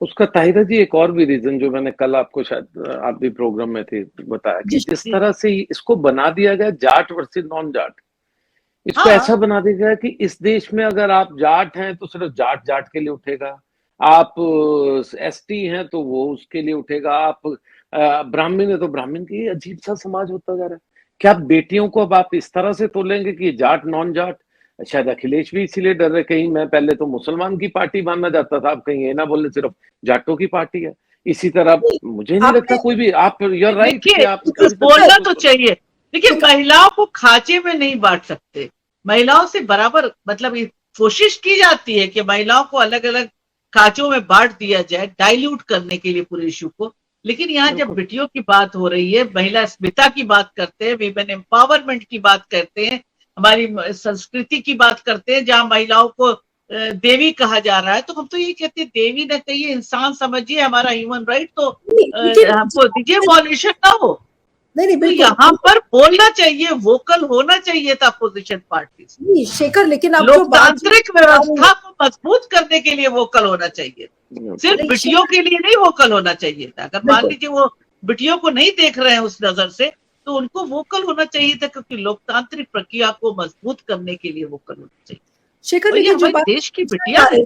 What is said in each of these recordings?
उसका ताहिरा जी एक और भी रीजन जो मैंने कल आपको शायद आप भी प्रोग्राम में थे बताया कि जिस तरह से इसको बना दिया गया जाट वर्सेस नॉन जाट, इसको ऐसा बना दिया गया कि इस देश में अगर आप जाट हैं तो सिर्फ जाट जाट के लिए उठेगा, आप एसटी हैं तो वो उसके लिए उठेगा, आप ब्राह्मण है तो ब्राह्मण की। अजीब सा समाज होता जा रहा है। क्या बेटियों को अब आप इस तरह से तोलेंगे कि जाट नॉन जाट? शायद अखिलेश भी इसीलिए डर रहे, कहीं मैं पहले तो मुसलमान की पार्टी मानना चाहता था, अब कहीं ये ना बोले सिर्फ जाटों की पार्टी है। इसी तरह मुझे नहीं लगता कोई भी, आप यूर राइट कि आप बोलना तो चाहिए। देखिए, महिलाओं को खांचे में नहीं बांट सकते, महिलाओं से बराबर मतलब कोशिश की जाती है कि महिलाओं को अलग अलग खांचों में बांट दिया जाए, डाइल्यूट करने के लिए पूरे इशू को। लेकिन यहाँ जब बेटियों की बात हो रही है, महिला अस्मिता की बात करते हैं, वीमेन एम्पावरमेंट की बात करते हैं, हमारी संस्कृति की बात करते हैं, जहां महिलाओं को देवी कहा जा रहा है, तो हम तो ये कहते हैं देवी न कहिए, इंसान समझिए, हमारा ह्यूमन राइट, तो हमको दीजिए पॉल्यूशन ना हो। नहीं, तो यहाँ पर बोलना चाहिए, वोकल होना चाहिए था अपोजिशन पार्टी। शेखर, लेकिन आप लोकतांत्रिक व्यवस्था को मजबूत करने के लिए वोकल होना चाहिए, सिर्फ बिटियों के लिए नहीं वोकल होना चाहिए था। अगर मान लीजिए वो बिटियों को नहीं देख रहे हैं उस नजर से, तो उनको वोकल होना चाहिए था, क्योंकि लोकतांत्रिक प्रक्रिया को मजबूत करने के लिए वोकल होना चाहिए। शेखर, लेकिन जो बात देश की बिटिया है,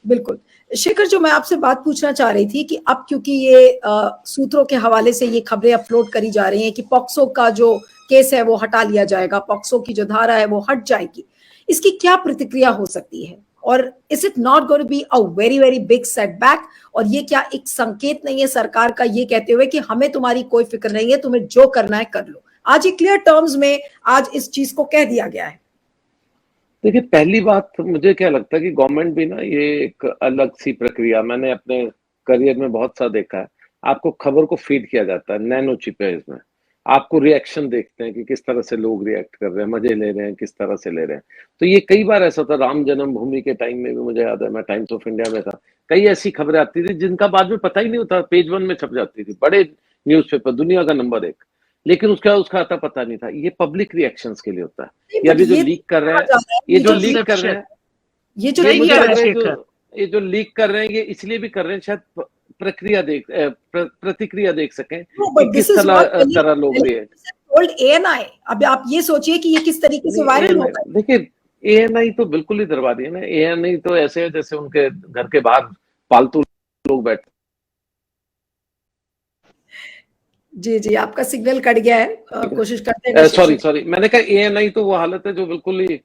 बिल्कुल शेखर, जो मैं आपसे बात पूछना चाह रही थी कि अब क्योंकि ये सूत्रों के हवाले से ये खबरें अपलोड करी जा रही हैं कि पॉक्सो का जो केस है वो हटा लिया जाएगा, पॉक्सो की जो धारा है वो हट जाएगी, इसकी क्या प्रतिक्रिया हो सकती है? और is it not going to be a very very big setback? और ये क्या एक संकेत नहीं है सरकार का ये कहते हुए कि हमें तुम्हारी कोई फिक्र नहीं है, तुम्हें जो करना है कर लो? आज ये क्लियर टर्म्स में आज इस चीज को कह दिया गया है। देखिए, पहली बात मुझे क्या लगता है कि गवर्नमेंट भी ना, ये एक अलग सी प्रक्रिया मैंने अपने करियर में बहुत सा देखा है। आपको खबर को फीड किया जाता है, नैनो चिप है इसमें, आपको रिएक्शन देखते हैं कि किस तरह से लोग रिएक्ट कर रहे हैं, मजे ले रहे हैं, किस तरह से ले रहे हैं। तो ये कई बार ऐसा था, राम जन्मभूमि के टाइम में भी मुझे याद है, मैं टाइम्स ऑफ इंडिया में था, कई ऐसी खबरें आती थी जिनका बाद में पता ही नहीं होता, पेज 1 में छप जाती थी, बड़े न्यूज़पेपर, दुनिया का नंबर 1, लेकिन उसका आता पता नहीं था। ये पब्लिक रिएक्शंस के लिए होता है। ये अभी जो लीक कर रहे हैं, ये जो लीक कर रहे हैं, ये जो लीक कर रहे हैं, ये इसलिए भी कर रहे हैं शायद प्रतिक्रिया देख सकें कि किस तरह लोग रहे। अब आप ये सोचिए कि ये किस तरीके से वायरल होगा। देखिए, ANI तो बिल्कुल ही दरबा दिया ना। ANI तो ऐसे है जैसे उनके घर के बाहर पालतू लोग बैठे। जी, आपका सिग्नल कट गया है, कोशिश करते हैं। सॉरी, मैंने कहा ANI तो वो हालत है जो बिल्कुल ही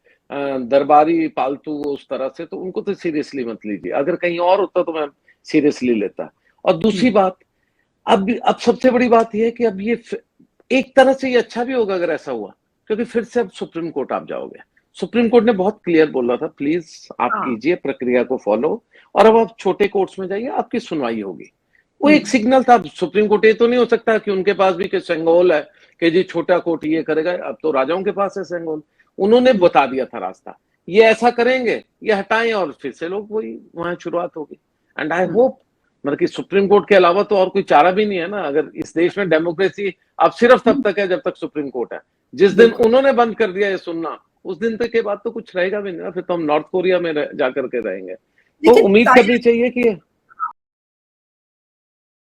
दरबारी पालतू उस तरह से, तो उनको तो सीरियसली मत लीजिए। अगर कहीं और होता तो मैं सीरियसली लेता। और दूसरी बात, अब सबसे बड़ी बात यह है कि अब ये एक तरह से ये अच्छा भी होगा अगर ऐसा हुआ, क्योंकि फिर से अब सुप्रीम कोर्ट आप जाओगे। सुप्रीम कोर्ट ने बहुत क्लियर बोला था, प्लीज आप कीजिए प्रक्रिया को फॉलो, और अब आप छोटे कोर्ट्स में जाइए, आपकी सुनवाई होगी। वो एक सिग्नल था। सुप्रीम कोर्ट ये तो नहीं हो सकता कि उनके पास भी सेंगोल है कि जी छोटा कोर्ट ये करेगा। अब तो राजाओं के पास है सेंगोल, उन्होंने बता दिया था रास्ता, ये ऐसा करेंगे, ये हटाएं, और फिर से लोग वही वहां शुरुआत होगी। एंड आई होप, मतलब कि सुप्रीम कोर्ट के अलावा तो और कोई चारा भी नहीं है ना। अगर इस देश में डेमोक्रेसी अब सिर्फ तब तक है जब तक सुप्रीम कोर्ट है। जिस दिन उन्होंने बंद कर दिया ये सुनना, उस दिन तक के बाद तो कुछ रहेगा भी नहीं ना, फिर तो हम नॉर्थ कोरिया में जाकर के रहेंगे। तो उम्मीद करनी चाहिए कि